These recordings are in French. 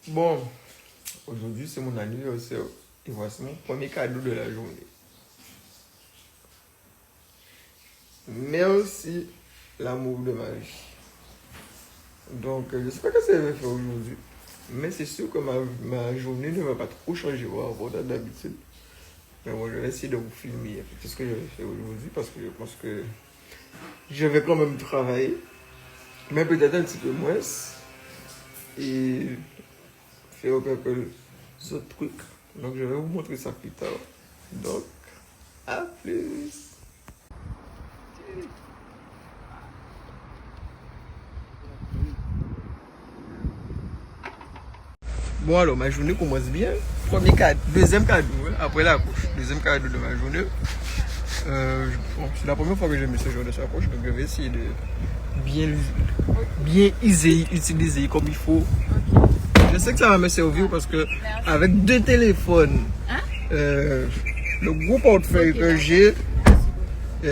Bon, aujourd'hui c'est mon anniversaire et voici mon premier cadeau de la journée. Merci l'amour de ma vie. Donc, je ne sais pas ce que je vais faire aujourd'hui, mais c'est sûr que ma journée ne va pas trop changer par rapport à d'habitude. Mais bon, je vais essayer de vous filmer tout ce que je vais faire aujourd'hui parce que je pense que je vais quand même travailler, mais peut-être un petit peu moins et faire quelques autres trucs. Donc, je vais vous montrer ça plus tard. Donc, à plus! Bon alors, ma journée commence bien. Premier cadeau, deuxième cadeau, hein, après la couche. Deuxième cadeau de ma journée. Bon, c'est la première fois que j'ai mis ce genre de sacoche, donc je vais essayer de bien utiliser comme il faut. Je sais que ça va me servir parce que avec deux téléphones, le gros portefeuille que j'ai,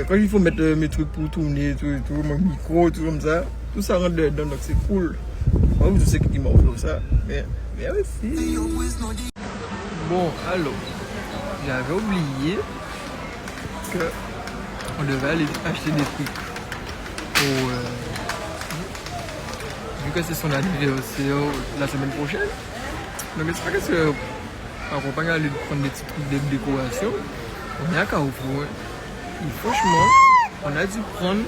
quand il faut mettre mes trucs pour tourner, tout, mon micro, tout comme ça, tout ça rentre dedans, donc c'est cool. Moi, je sais qui m'a offert ça, mais merci. Bon, alors, j'avais oublié qu'on devait aller acheter des trucs pour, vu que c'est son anniversaire la semaine prochaine. Donc, j'espère que c'est accompagné à aller prendre des petits trucs de décoration. On est à Carrefour. Et franchement, on a dû prendre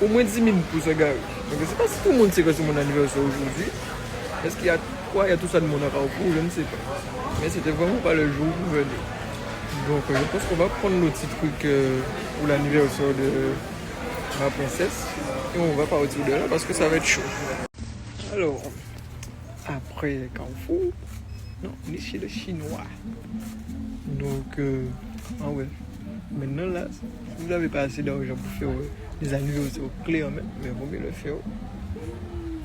au moins 10 000 pour ce gars. Donc, je ne sais pas si tout le monde sait que c'est mon anniversaire aujourd'hui. Est-ce qu'il y a quoi? Il y a tout ça de mon Carrefour, je ne sais pas. Mais c'était vraiment pas le jour où venir. Donc, je pense qu'on va prendre nos petits trucs pour l'anniversaire de ma princesse. Et on va partir de là parce que ça va être chaud. Alors, après Carrefour, non, on est chez le chinois. Donc, ah ouais. Maintenant là, si vous n'avez pas assez d'argent pour faire des anniversaires clés en main, mais vous mieux le faire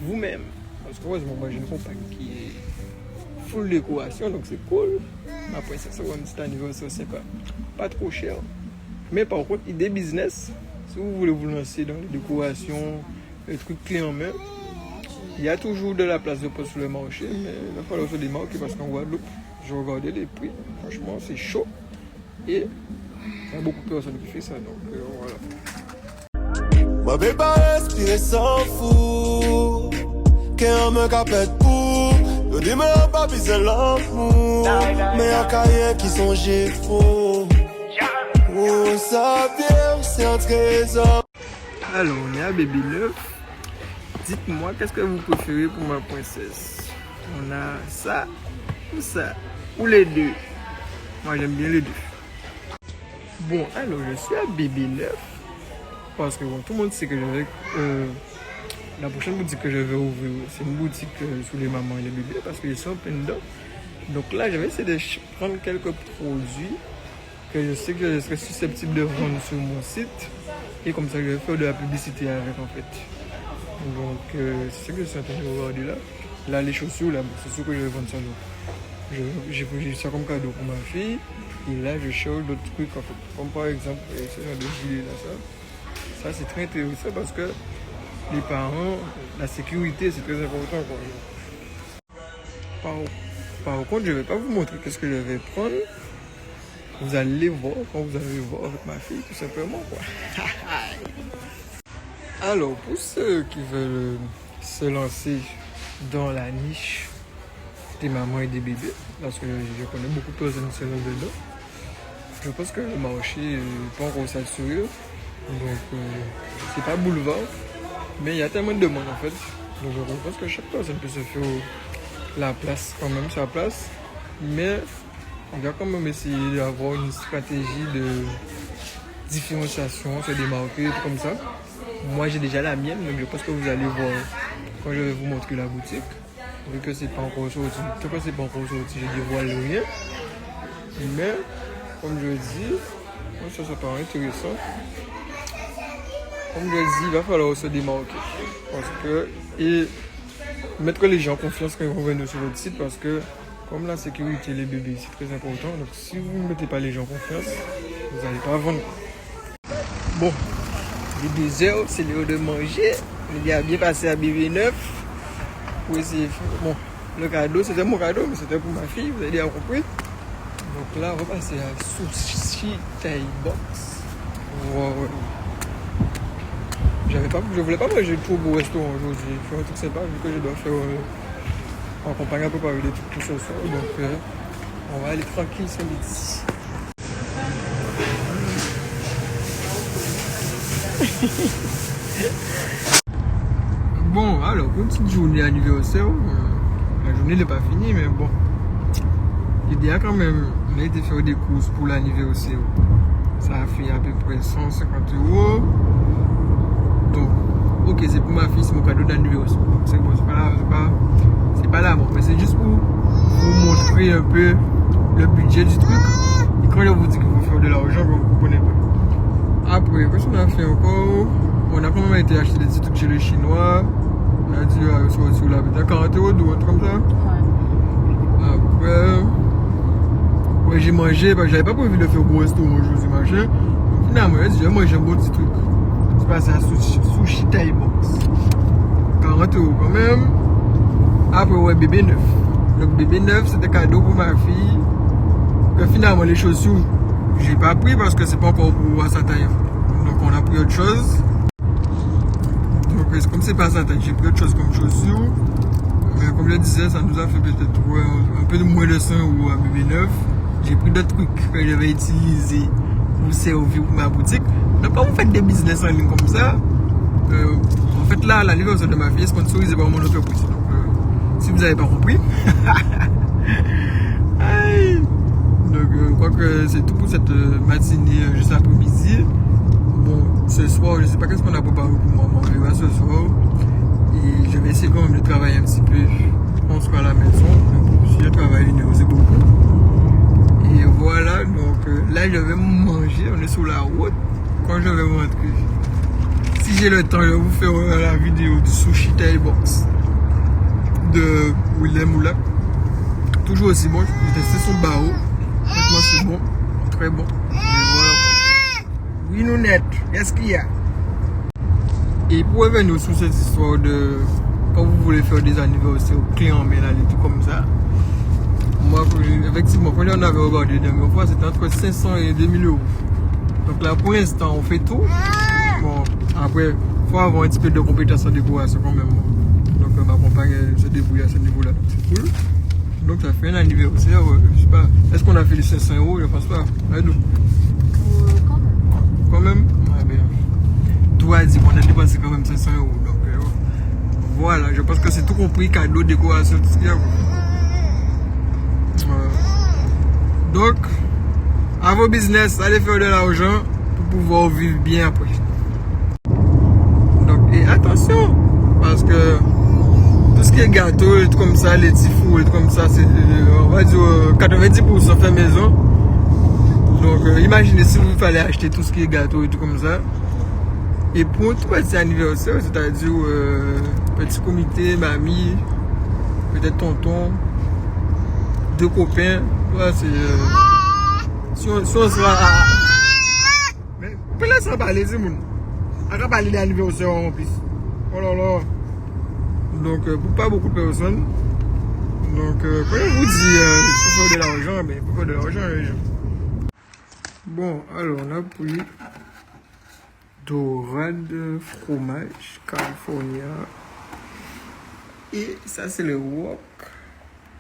vous-même. Parce que heureusement, moi j'ai une compagne qui est full décoration, donc c'est cool. Ma princesse, c'est un petit anniversaire, c'est pas trop cher. Mais par contre, idée business, si vous voulez vous lancer dans les décorations, les trucs clés en main, il y a toujours de la place de poste sur le marché, mais il va falloir se démarquer parce qu'en Guadeloupe, je regardais les prix, franchement c'est chaud. Et il y a beaucoup de personnes qui font ça, donc voilà. Ma bébé respirer sans fou, qu'un me capette pour, le dis-moi pas puis c'est l'amour, mais un cahier qui sont faux. Oh, ça vient, c'est un trésor. Alors, on est à Bébé Neuf. Dites-moi, qu'est-ce que vous préférez pour ma princesse? On a ça ou ça? Ou les deux? Moi, j'aime bien les deux. Bon, alors, je suis à Bébé Neuf. Parce que bon, tout le monde sait que je vais... la prochaine boutique que je vais ouvrir, c'est une boutique sous les mamans et les bébés parce qu'ils sont plein dedans. Donc là, je vais essayer de prendre quelques produits que je sais que je serai susceptible de vendre sur mon site. Et comme ça, je vais faire de la publicité avec en fait. Donc, c'est ce que je suis en train de regarder là. Là, les chaussures, là, c'est sûr que je vais vendre ça. J'ai ça comme cadeau pour ma fille. Et là, je cherche d'autres trucs en fait. Comme par exemple, ce genre de gilet là, ça. Ça, c'est très intéressant parce que les parents, la sécurité, c'est très important. Par contre, je ne vais pas vous montrer qu'est-ce que je vais prendre. Vous allez voir quand vous allez voir avec ma fille, tout simplement. Quoi. Alors, pour ceux qui veulent se lancer dans la niche des mamans et des bébés, parce que je connais beaucoup de personnes qui se lancent dedans, je pense que le marché n'est pas encore saturé. Donc, c'est pas boulevard, mais il y a tellement de demandes en fait. Donc, je pense que chaque personne peut se faire la place, quand même sa place. Mais on va quand même essayer d'avoir une stratégie de différenciation, se démarquer, tout comme ça. Moi, j'ai déjà la mienne, donc je pense que vous allez voir quand je vais vous montrer la boutique. Vu que c'est pas encore sorti, tout cas c'est pas encore sorti, je dévoile rien. Mais, comme je dis, ça paraît intéressant. Comme je dis, il va falloir se démarquer. Parce que, et mettre les gens en confiance quand ils vont venir sur votre site. Parce que, comme la sécurité, les bébés, c'est très important. Donc, si vous ne mettez pas les gens en confiance, vous n'allez pas vendre. Bon, il est 2 heures, c'est l'heure de manger. On est bien passé à Bébé Neuf. pour essayer. Bon, le cadeau, c'était mon cadeau, mais c'était pour ma fille, vous avez bien compris. Donc là, on va passer à Sushi Thai Box. Wow. Je voulais pas manger trop beau restaurant aujourd'hui. Je suis un truc sympa vu que je dois faire en compagnie un peu par des trucs pour ce soir. Donc on va aller tranquille ce midi. Bon, alors, une petite journée anniversaire. La journée n'est pas finie, mais bon. L'idée a quand même, on a été faire des courses pour l'anniversaire. Ça a fait à peu près 150 €. Donc, ok, c'est pour ma fille, c'est mon cadeau d'anniversaire. C'est bon, c'est pas là, bon, mais c'est juste pour vous montrer un peu le budget du truc. Et quand je vous dis qu'il faut faire de l'argent, vous comprenez pas. Après, qu'est-ce qu'on a fait encore? On a quand même été acheter des petits trucs chez les Chinois. On a dit, sur la bête à 40 € ou un truc comme ça. Ouais. Après, ouais, j'ai mangé, parce que j'avais pas prévu de faire au restaurant aujourd'hui, machin. Finalement, j'ai dit, je vais manger un beau petit truc. C'est passé à Sushi Thai Box. 40 € quand même. Après, ouais, bébé neuf. Donc, bébé neuf, c'était cadeau pour ma fille. Que finalement, les chaussures, j'ai pas pris parce que c'est pas encore pour sa taille. Donc, on a pris autre chose. Donc, comme c'est pas sa taille, j'ai pris autre chose comme chaussures. Mais comme je disais, ça nous a fait peut-être un peu de moins de 100 € à bébé neuf. J'ai pris d'autres trucs que j'avais utilisés pour servir pour ma boutique. Donc, quand vous faites des business en ligne comme ça, en fait, là, l'anniversaire de ma fille est sponsorisé par mon entreprise. Donc, si vous n'avez pas compris. Donc, je crois que c'est tout pour cette matinée juste après-midi. Bon, ce soir, je ne sais pas qu'est-ce qu'on a préparé pour moi. On verra ce soir. Et je vais essayer quand même de travailler un petit peu. On sera à la maison. Si je travaille, c'est beaucoup. Et voilà, donc là, je vais manger. On est sur la route. Quand je vais rentrer, si j'ai le temps, je vais vous faire la vidéo du Sushi Thai Box de Willem Moulak. Toujours aussi bon. J'ai testé son bao. Franchement, c'est bon. Très bon. Et voilà. Oui, nous net. Qu'est-ce qu'il y a? Et pour revenir sur cette histoire de quand vous voulez faire des anniversaires aux clients, mais là, des trucs comme ça. Moi, effectivement, quand on avait regardé la dernière fois, c'était entre 500 et 2000 €. Donc là, pour l'instant, on fait tout. Bon, après, il faut avoir un petit peu de compétence en décoration quand même. Donc ma compagne se débrouille à ce niveau-là, donc c'est cool. Donc ça fait un anniversaire, je sais pas, est-ce qu'on a fait les 500 €? Je pense pas. Quand même. Ouais, bien. Tout a dit qu'on a dépensé quand même 500 €. Donc voilà, je pense que c'est tout compris, cadeau, décoration, tout ce qu'il y a. Donc, à vos business, allez faire de l'argent pour pouvoir vivre bien après. Donc, et attention, parce que tout ce qui est gâteau, et tout comme ça, les petits fours, et tout comme ça, c'est, on va dire, 90% fait maison. Donc, imaginez si vous fallait acheter tout ce qui est gâteau et tout comme ça. Et pour tout petit anniversaire, c'est-à-dire petit comité, mamie, peut-être tonton, 2 copains, voilà, c'est. Si on sera à. Mais on peut laisser parler, c'est mon. On va parler d'anniversaire en plus. Oh là là. Donc, pour pas beaucoup de personnes. Donc, quand je vous dis il faut faire de l'argent, mais il faut faire de l'argent, les gens. Bon, alors, on a pris dorade fromage California. Et ça, c'est le wok.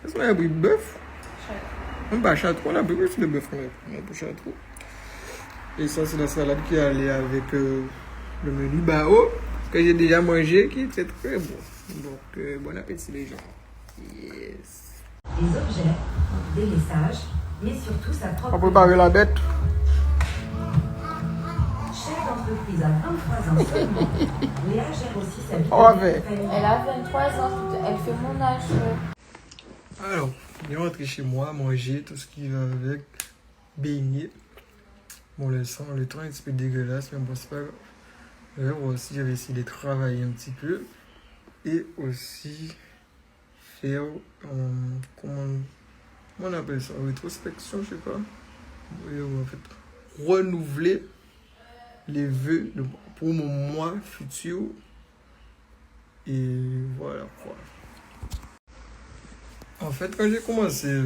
Est-ce qu'on a pris bœuf? On pas château, on a pris plus de bœuf, on a pris château. Et ça, c'est la salade qui est allée avec le menu bao que j'ai déjà mangé, qui était très bon. Donc, bon appétit, les gens. Yes. Des objets, des messages, mais surtout sa propre. On peut préparer la bête. Chef d'entreprise à 23 ans seulement, Léa gère aussi sa vie. On va faire. Elle a 23 ans, elle fait mon âge. Alors, on est rentré chez moi, manger tout ce qui va avec, baigner. Bon, le temps est un petit peu dégueulasse, mais bon, c'est pas grave. Moi aussi, j'avais essayé de travailler un petit peu. Et aussi faire, comment on appelle ça, rétrospection, je sais pas. Et en fait, renouveler les vœux pour mon mois futur. Et voilà quoi. En fait, quand j'ai commencé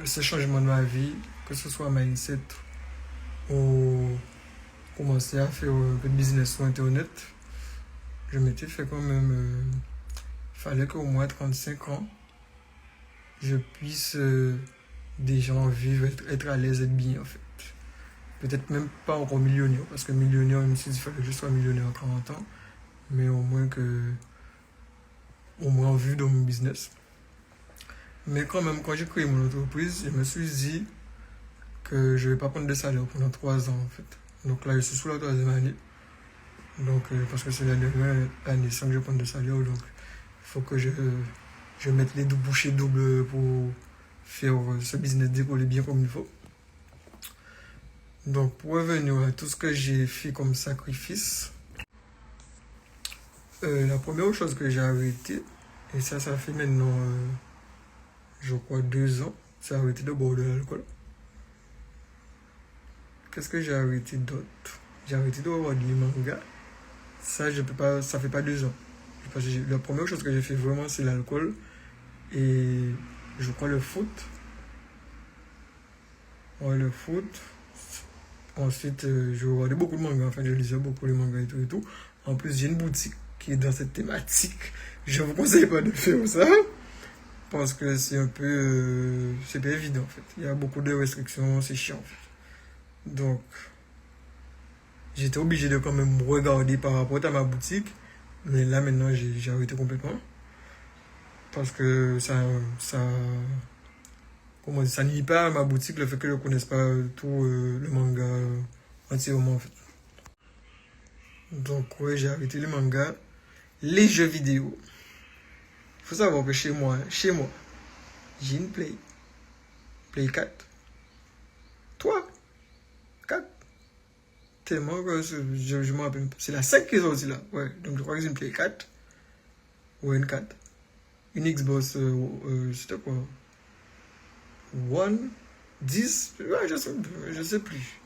ce changement de ma vie, que ce soit mindset ou commencer à faire un peu de business sur Internet, je m'étais fait quand même... il fallait qu'au moins 35 ans, je puisse déjà vivre, être à l'aise, être bien en fait. Peut-être même pas encore millionnaire, parce que millionnaire, je me suis dit qu'il fallait que je sois millionnaire à 40 ans, mais au moins en vue de mon business. Mais quand même, quand j'ai créé mon entreprise, je me suis dit que je ne vais pas prendre de salaire pendant 3 ans en fait. Donc là, je suis sous la 3e année. Donc, parce que c'est la dernière année sans que je prenne de salaire, donc il faut que je mette les bouchées doubles pour faire ce business décoller bien comme il faut. Donc, pour revenir à tout ce que j'ai fait comme sacrifice, la première chose que j'ai arrêté, et ça fait maintenant, je crois, 2 ans, c'est arrêter de boire de l'alcool. Qu'est-ce que j'ai arrêté d'autre? J'ai arrêté de regarder des mangas. Ça, je peux pas, ça fait pas 2 ans. Parce que la première chose que j'ai fait vraiment, c'est l'alcool. Et je crois le foot. Ouais, le foot. Ensuite, je regardais beaucoup de mangas. Enfin, je lisais beaucoup les mangas et tout. En plus, j'ai une boutique qui est dans cette thématique. Je ne vous conseille pas de faire ça. Parce que c'est un peu... c'est pas évident, en fait. Il y a beaucoup de restrictions. C'est chiant, en fait. Donc, j'étais obligé de quand même regarder par rapport à ma boutique. Mais là, maintenant, j'ai arrêté complètement. Parce que comment dire, ça nie pas à ma boutique le fait que je ne connaisse pas tout le manga entièrement, en fait. Donc, ouais, j'ai arrêté les mangas. Les jeux vidéo. Il faut savoir que chez moi, j'ai une Play 4. 3, 4. Tellement que je me rappelle. C'est la 5 qui est sortie là. Ouais, donc je crois que c'est une Play 4. Ou une 4. Une Xbox, c'était quoi? One, 10, ouais, je sais plus.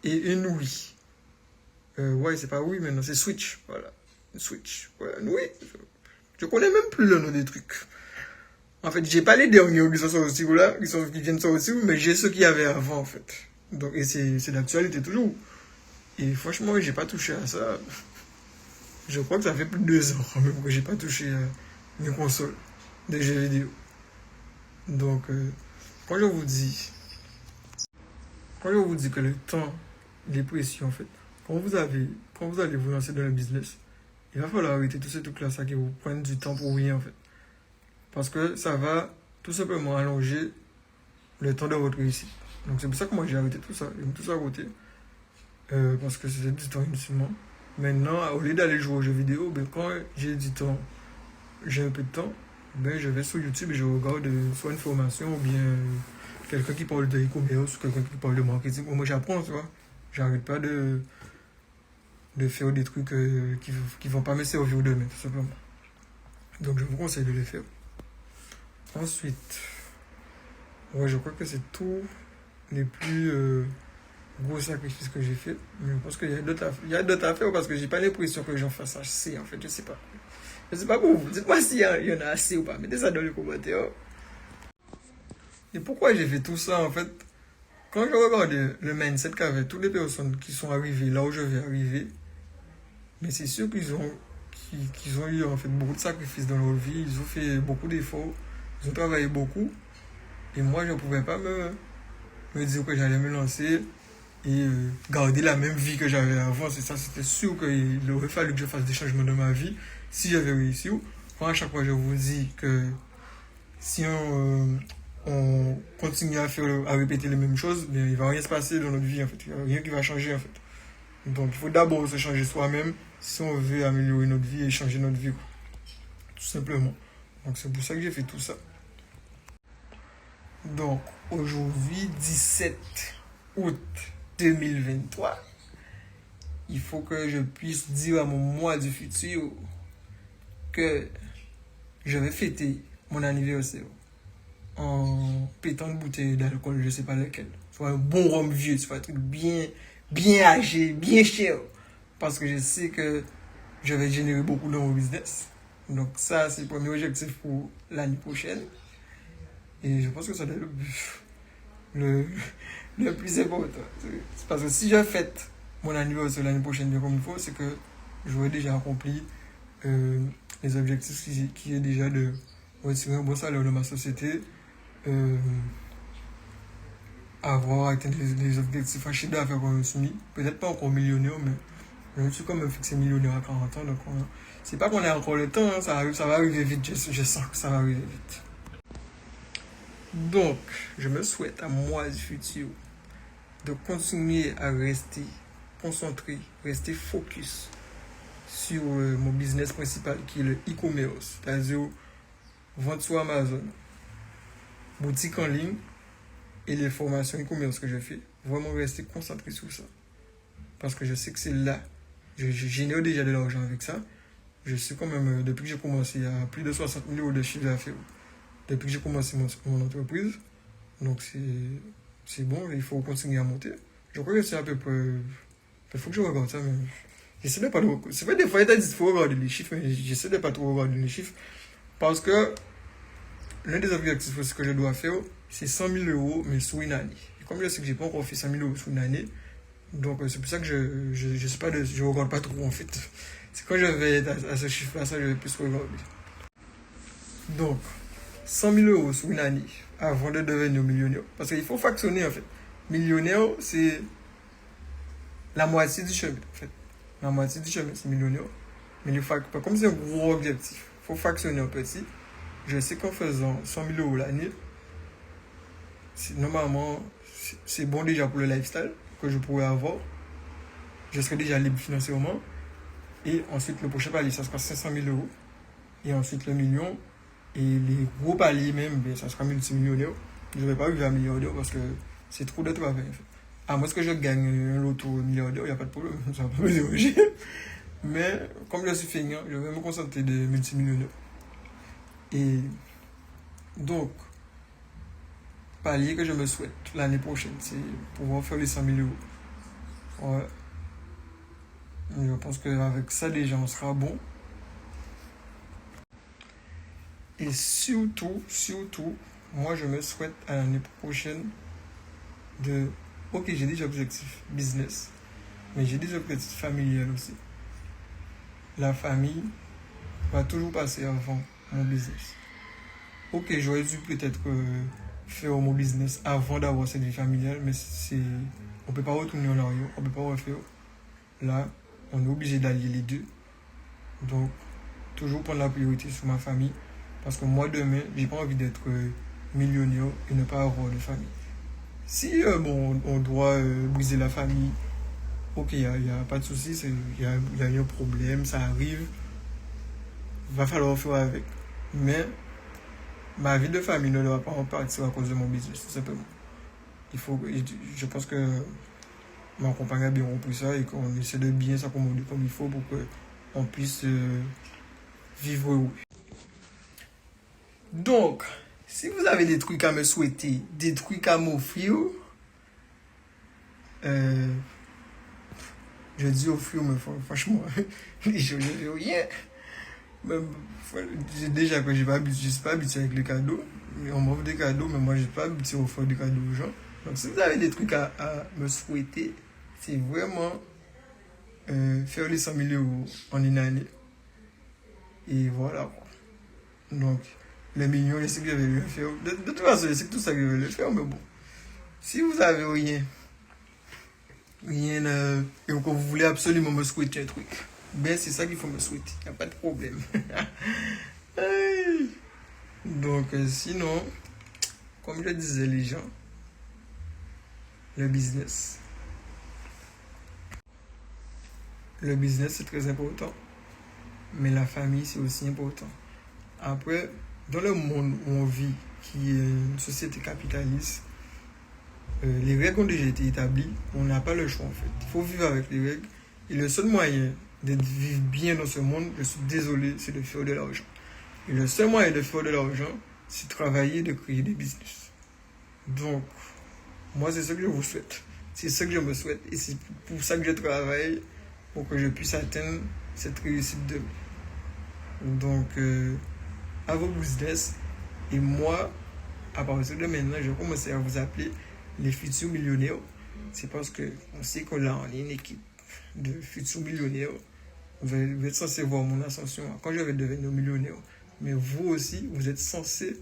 Et une Wii. Ouais, c'est pas Wii maintenant, c'est Switch. Voilà. Une Switch. Ouais, une Wii. Je connais même plus le nom des trucs. En fait, j'ai pas les derniers qui sont sortis là, qui viennent sortir, mais j'ai ceux qu'il y avait avant en fait. Donc, et c'est l'actualité toujours. Et franchement, j'ai pas touché à ça. Je crois que ça fait plus de 2 ans quand même que j'ai pas touché à mes consoles des jeux vidéo. Donc, quand je vous dis que le temps, il est précieux en fait, quand vous allez vous lancer dans le business, il va falloir arrêter tous ces trucs-là, ça qui vous prennent du temps pour rien en fait. Parce que ça va tout simplement allonger le temps de votre réussite. Donc c'est pour ça que moi j'ai arrêté tout ça, j'ai mis tout ça à côté. Parce que c'était du temps inutilement. Maintenant, au lieu d'aller jouer aux jeux vidéo, ben, quand j'ai du temps, j'ai un peu de temps, ben, je vais sur YouTube et je regarde soit une formation ou bien quelqu'un qui parle de e-commerce ou quelqu'un qui parle de marketing. Moi j'apprends, tu vois. J'arrête pas de faire des trucs qui vont pas me servir demain, tout simplement. Donc je vous conseille de les faire. Ensuite, ouais, je crois que c'est tous les plus gros sacrifices que j'ai fait. Mais je pense qu'il y a d'autres affaires parce que j'ai pas l'impression que j'en fasse assez en fait, je sais pas. Je sais pas pour vous. Dites-moi s'il y en a assez ou pas. Mettez ça dans les commentaires. Et pourquoi j'ai fait tout ça en fait? Quand je regarde le mindset qu'avaient toutes les personnes qui sont arrivées là où je vais arriver, mais c'est sûr qu'ils ont eu en fait beaucoup de sacrifices dans leur vie, ils ont fait beaucoup d'efforts, ils ont travaillé beaucoup. Et moi, je ne pouvais pas me dire que j'allais me lancer et garder la même vie que j'avais avant. C'est ça, c'était sûr qu'il aurait fallu que je fasse des changements dans ma vie si j'avais réussi. Quand à chaque fois je vous dis que si on continue à répéter les mêmes choses, bien, il ne va rien se passer dans notre vie en fait. Il n'y a rien qui va changer en fait. Donc il faut d'abord se changer soi-même si on veut améliorer notre vie et changer notre vie. Tout simplement. Donc c'est pour ça que j'ai fait tout ça. Donc aujourd'hui, 17 août 2023, il faut que je puisse dire à mon moi du futur que je vais fêter mon anniversaire en pétant une bouteille d'alcool, je ne sais pas lequel. Soit un bon rhum vieux, soit un truc bien âgé, bien cher. Parce que je sais que je vais générer beaucoup dans mon business. Donc ça, c'est le premier objectif pour l'année prochaine. Et je pense que ça doit être le plus important. C'est parce que si je fête mon anniversaire l'année prochaine bien comme il faut, c'est que j'aurais déjà accompli les objectifs qui est déjà de retirer un bon salaire de ma société, avoir atteint les objectifs en chiffre d'affaires qu'on me suis mis. Peut-être pas encore millionnaire, mais je me suis quand même fixé millionnaire à 40 ans. Donc c'est pas qu'on a encore le temps, hein, ça va arriver vite, je sens que ça va arriver vite. Donc, je me souhaite à moi du futur de continuer à rester concentré, rester focus sur mon business principal qui est le e-commerce, c'est-à-dire vente sur Amazon, boutique en ligne et les formations e-commerce que je fais. Vraiment rester concentré sur ça. Parce que je sais que c'est là. Je génère déjà de l'argent avec ça. Je sais quand même, depuis que j'ai commencé, il y a plus de 60 000 euros de chiffre d'affaires. Depuis que j'ai commencé mon entreprise. Donc c'est bon, il faut continuer à monter. Je crois que c'est à peu près... Il faut que je regarde ça, mais... J'essaie de pas trop... C'est vrai, des fois, il t'a dit qu'il faut regarder les chiffres, mais j'essaie de pas trop regarder les chiffres. Parce que l'un des objectifs aussi que je dois faire, c'est 100 000 euros, mais sur une année. Et comme je sais que j'ai pas encore fait 100 000 euros sur une année, donc c'est pour ça que je regarde pas trop en fait. C'est quand je vais être à ce chiffre-là, ça je vais plus regarder. Donc, 100 000 euros sur une année avant de devenir millionnaire. Parce qu'il faut fractionner en fait. Millionnaire, c'est la moitié du chemin en fait. La moitié du chemin, c'est millionnaire. Mais comme c'est un gros objectif, il faut fractionner un petit. Je sais qu'en faisant 100 000 euros l'année, normalement, c'est bon déjà pour le lifestyle que je pourrais avoir. Je serai déjà libre financièrement. Et ensuite, le prochain palier, ça sera 500 000 euros. Et ensuite, le million. Et les gros paliers même, ben, ça sera multimillionnaire. Je ne vais pas arriver à milliardaire parce que c'est trop de travail. En fait. À moins que je gagne un loto milliardaire, il n'y a pas de problème. Ça va pas me déranger. Mais comme je suis feignant, je vais me concentrer de multimillionnaire. Et donc, palier que je me souhaite l'année prochaine, c'est pouvoir faire les 100 000 euros. Ouais. Je pense qu'avec ça, déjà, on sera bon. Et surtout, moi, je me souhaite à l'année prochaine de... Ok, j'ai des objectifs business, mais j'ai des objectifs familiales aussi. La famille va toujours passer avant mon business. Ok, j'aurais dû peut-être faire mon business avant d'avoir cette vie familiale, mais on ne peut pas retourner en arrière, on ne peut pas refaire. Là, on est obligé d'allier les deux. Donc, toujours prendre la priorité sur ma famille. Parce que moi, demain, j'ai pas envie d'être millionnaire et ne pas avoir de famille. Si on doit briser la famille, ok, il n'y a pas de souci, il y a un problème, ça arrive. Il va falloir faire avec. Mais ma vie de famille ne doit pas en partir à cause de mon business, tout simplement. Je pense que ma compagne a bien compris ça et qu'on essaie de bien s'accommoder comme il faut pour qu'on puisse vivre heureux. Donc, si vous avez des trucs à me souhaiter, des trucs à m'offrir, je dis offrir, mais franchement, je n'ai rien. Déjà que je ne suis pas habitué avec les cadeaux. On m'offre des cadeaux, mais moi je ne suis pas habitué à offrir des cadeaux aux gens. Donc si vous avez des trucs à me souhaiter, c'est vraiment faire les 100 000 euros en une année. Et voilà. Donc, les millions, je sais que je vais le faire. De toute façon, je sais que tout ça, je vais le faire, mais bon. Si vous avez rien, et que vous voulez absolument me souhaiter un truc, ben c'est ça qu'il faut me souhaiter. Il n'y a pas de problème. Donc, sinon, comme je disais les gens, le business. Le business, c'est très important. Mais la famille, c'est aussi important. Après, dans le monde où on vit, qui est une société capitaliste, les règles ont déjà été établies. On n'a pas le choix, en fait. Il faut vivre avec les règles. Et le seul moyen de vivre bien dans ce monde, je suis désolé, c'est de faire de l'argent. Et le seul moyen de faire de l'argent, c'est de travailler, de créer des business. Donc, moi, c'est ce que je vous souhaite. C'est ce que je me souhaite. Et c'est pour ça que je travaille, pour que je puisse atteindre cette réussite de vie. Donc, à vos business. Et moi, à partir de maintenant, je vais commencer à vous appeler les futurs millionnaires. C'est parce qu'on sait qu'on a une équipe de futurs millionnaires. Vous êtes censé voir mon ascension quand je vais devenir millionnaire. Mais vous aussi, vous êtes censé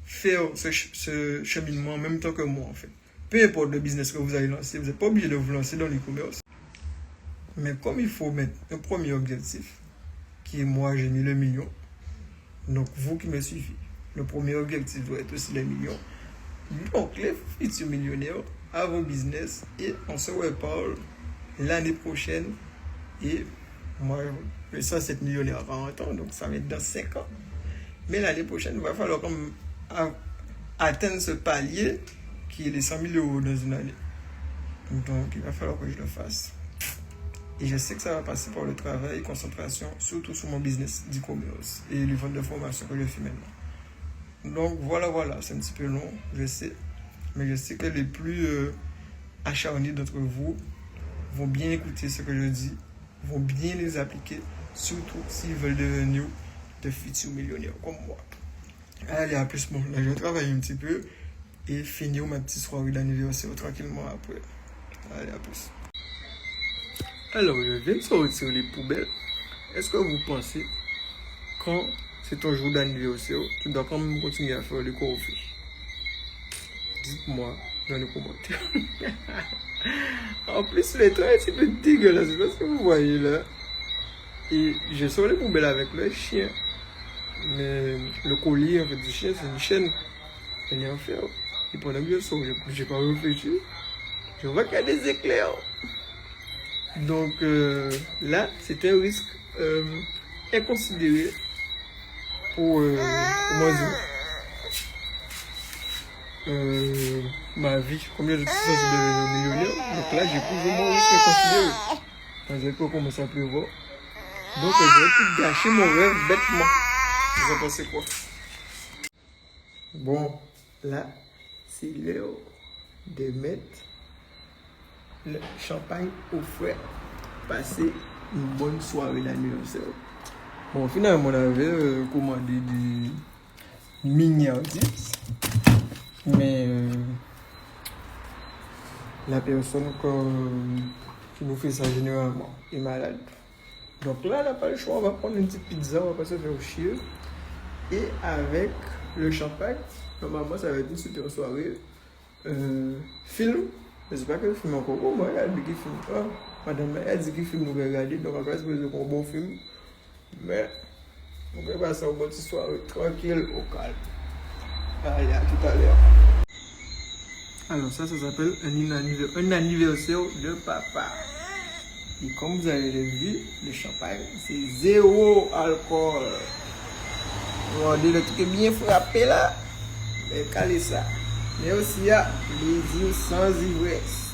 faire ce cheminement en même temps que moi, en fait. Peu importe le business que vous allez lancer, vous n'êtes pas obligé de vous lancer dans l'e-commerce. Mais comme il faut mettre un premier objectif, qui est moi, j'ai mis le million. Donc, vous qui me suivez, le premier objectif doit être aussi les millions. Donc, les futurs millionnaires, à vos business, et on se reparle l'année prochaine. Et moi, je suis censé être millionnaire à 40 ans, donc ça va être dans 5 ans. Mais l'année prochaine, il va falloir comme atteindre ce palier qui est les 100 000 euros dans une année. Donc, il va falloir que je le fasse. Et je sais que ça va passer par le travail et concentration, surtout sur mon business d'e-commerce et les ventes de formation que je fais maintenant. Donc, voilà, c'est un petit peu long, je sais. Mais je sais que les plus acharnés d'entre vous vont bien écouter ce que je dis, vont bien les appliquer, surtout s'ils veulent devenir de futurs millionnaires comme moi. Allez, à plus. Bon, là, je vais travailler un petit peu et finir ma petite soirée d'anniversaire tranquillement après. Allez, à plus. Alors, je viens de sortir les poubelles. Est-ce que vous pensez, quand c'est ton jour d'anniversaire, tu dois quand même continuer à faire le coiffure? Dites-moi dans les commentaires. En plus, le train est un petit peu dégueulasse. C'est ce que vous voyez là. Et je sors les poubelles avec le chien. Mais le collier en fait, du chien, c'est une chaîne. Elle est en fer. Et pendant que je sors, je n'ai pas réfléchi. Je vois qu'il y a des éclairs. Donc là, c'est un risque inconsidéré pour moi. Ma vie, combien de temps je suis devenu millionnaire. Donc là, j'ai plus ou moins risque inconsidéré. Quand j'ai commencé à pleuvoir. Donc j'aurais pu gâcher mon rêve bêtement. Vous en pensez quoi? Bon, là, c'est l'heure de mettre le champagne au frais, passer une bonne soirée d'anniversaire. Bon, finalement, on avait commandé des mini-artistes, mais la personne qui nous fait ça généralement est malade. Donc là, on n'a pas le choix, on va prendre une petite pizza, on va pas se faire chier. Et avec le champagne, normalement, ça va être une super soirée. Film. Mais c'est pas que le film encore. Oh, moi, il y a qui film. Ah, madame, elle dit qu'il film nous regarder. Donc, on va espérer qu'on a un bon film. Mais, on va passer une bonne soirée tranquille, au calme. Allez, à tout à l'heure. Alors, ça s'appelle un anniversaire de papa. Et comme vous avez vu, le champagne, c'est 0 alcool. Regardez, le truc est bien frappé là. Mais calez ça. Mais aussi, il y a les îles sans ivresse.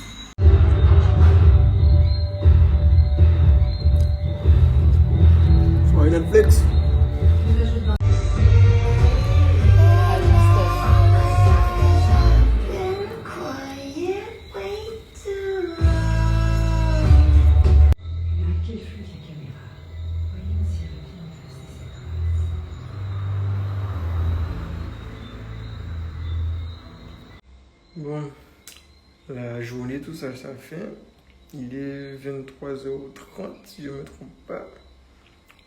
Sur Netflix. Bon, la journée, tout ça, ça fait. Il est 23h30, si je ne me trompe pas.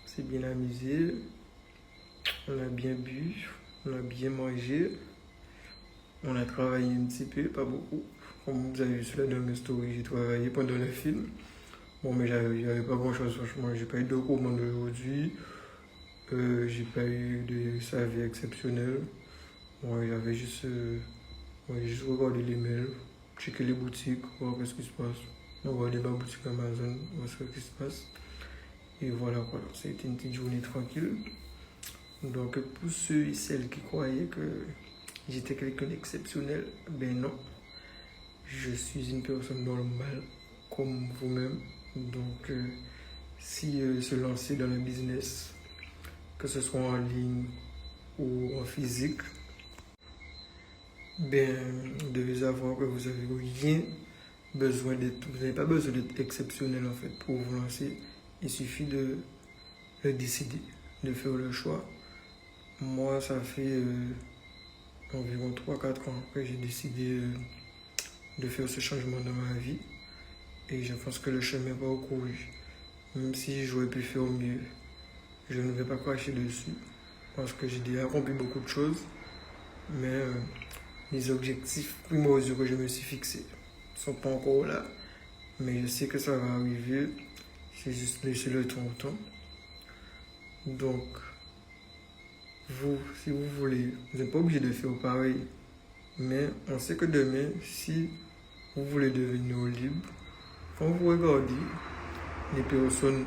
C'est bien amusé. On a bien bu, on a bien mangé. On a travaillé un petit peu, pas beaucoup. Comme vous avez vu sur la dernière story, j'ai travaillé pendant le film. Bon, mais j'avais pas grand chose, franchement. J'ai pas eu de commandes aujourd'hui. J'ai pas eu de SAV exceptionnel. Bon, j'avais juste. J'ai juste regardé les mails, checker les boutiques, voir ce qui se passe. Regarder ma boutique Amazon, voir ce qui se passe. Et voilà, ça a été une petite journée tranquille. Donc pour ceux et celles qui croyaient que j'étais quelqu'un d'exceptionnel, ben non. Je suis une personne normale, comme vous-même. Donc si se lancer dans le business, que ce soit en ligne ou en physique, ben, vous devez savoir que vous n'avez pas besoin d'être exceptionnel en fait pour vous lancer. Il suffit de le décider. de faire le choix. Moi, ça fait environ 3-4 ans que j'ai décidé de faire ce changement dans ma vie. Et je pense que le chemin va parcouru. Même si j'aurais pu faire mieux, je ne vais pas cracher dessus. Parce que j'ai déjà accompli beaucoup de choses. Mais les objectifs primordiaux que je me suis fixés ne sont pas encore là. Mais je sais que ça va arriver. C'est juste laisser le temps au temps. Donc, vous, si vous voulez, vous n'êtes pas obligé de faire pareil. Mais on sait que demain, si vous voulez devenir libre, quand vous regardez les personnes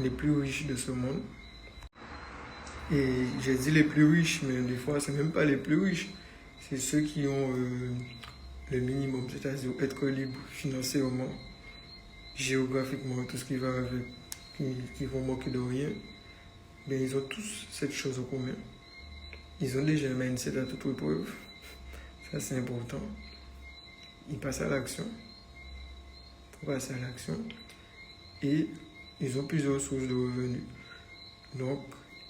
les plus riches de ce monde, et j'ai dit les plus riches, mais des fois, c'est même pas les plus riches, c'est ceux qui ont le minimum, c'est-à-dire être libre financièrement, géographiquement, tout ce qui va avec, qui vont manquer de rien. Mais ils ont tous cette chose en commun. Ils ont déjà un mindset à toute épreuve. Ça, c'est important. Ils passent à l'action. Pour passer à l'action. Et ils ont plusieurs sources de revenus. Donc,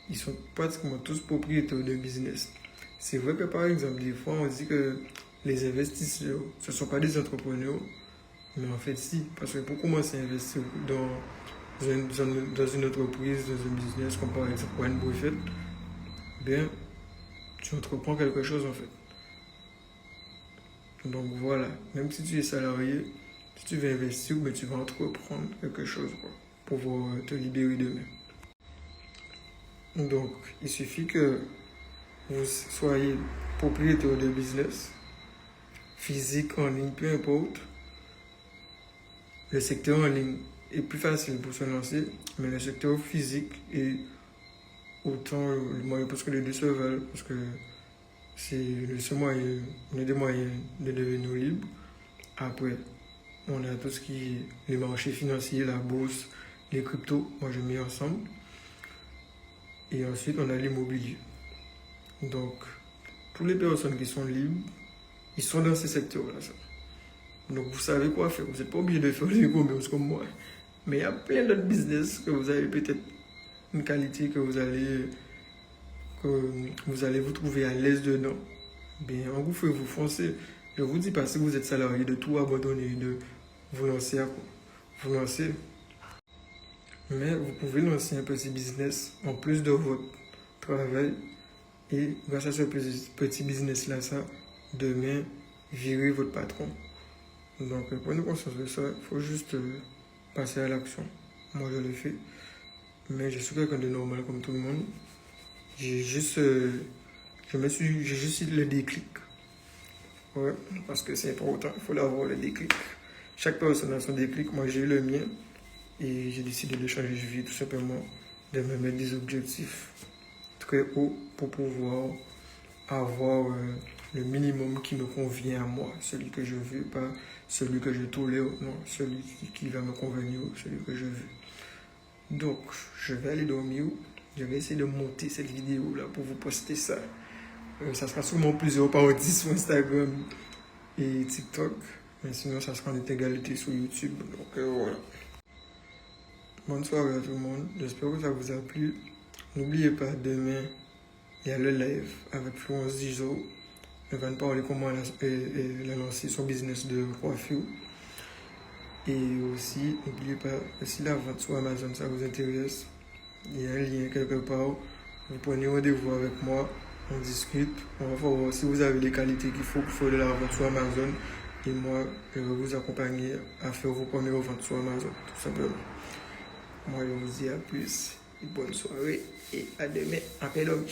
ils sont pratiquement tous propriétaires de business. C'est vrai que, par exemple, des fois, on dit que les investisseurs, ce ne sont pas des entrepreneurs. Mais en fait, si. Parce que pour commencer à investir dans une entreprise, dans un business, comme par exemple Warren Buffett, bien, tu entreprends quelque chose en fait. Donc voilà, même si tu es salarié, si tu veux investir, mais tu vas entreprendre quelque chose quoi, pour pouvoir te libérer demain. Donc, il suffit que vous soyez propriétaire de business, physique, en ligne, peu importe, le secteur en ligne est plus facile pour se lancer, mais le secteur physique est autant le moyen parce que les deux se valent, parce que c'est le seul moyen, on a des moyens de devenir libre. Après, on a tout ce qui est les marchés financiers, la bourse, les cryptos, moi je mets ensemble. Et ensuite, on a l'immobilier. Donc, pour les personnes qui sont libres, ils sont dans ces secteurs-là. Donc, vous savez quoi faire. Vous n'êtes pas obligé de faire du e-commerce comme moi. Mais il y a plein d'autres business que vous avez peut-être une qualité que vous allez vous trouver à l'aise dedans. Bien, engouffrez, vous foncez. Je ne vous dis pas si vous êtes salarié de tout abandonner, de vous lancer à quoi. Vous lancez. Mais vous pouvez lancer un petit business en plus de votre travail. Et grâce à ce petit business-là, ça, demain, virer votre patron. Donc, prenez conscience de ça. Il faut juste passer à l'action. Moi, je le fais. Mais je suis quelqu'un de normal comme tout le monde. J'ai juste eu le déclic. Ouais, parce que c'est important. Il faut l'avoir, le déclic. Chaque personne a son déclic. Moi, j'ai eu le mien. Et j'ai décidé de changer de vie, tout simplement. De me mettre des objectifs très hauts pour pouvoir avoir le minimum qui me convient à moi. Celui que je veux, pas celui que je tolère, non, celui qui va me convenir, celui que je veux. Donc, je vais aller dormir. Je vais essayer de monter cette vidéo-là pour vous poster ça. Ça sera sûrement plusieurs parodies sur Instagram et TikTok. Mais sinon, ça sera en intégralité sur YouTube. Donc, voilà. Bonne soirée à tout le monde. J'espère que ça vous a plu. N'oubliez pas, demain, il y a le live avec Florence Dijon. Elle va nous parler comment elle a lancé son business de coiffure. Et aussi, n'oubliez pas, si la vente sur Amazon, ça vous intéresse, il y a un lien quelque part. Vous prenez rendez-vous avec moi, on discute. On va voir si vous avez les qualités qu'il faut pour faire de la vente sur Amazon. Et moi, je vais vous accompagner à faire vos premières ventes sur Amazon, tout simplement. Moi, je vous dis à plus, et bonne soirée, et à demain, après l'homme.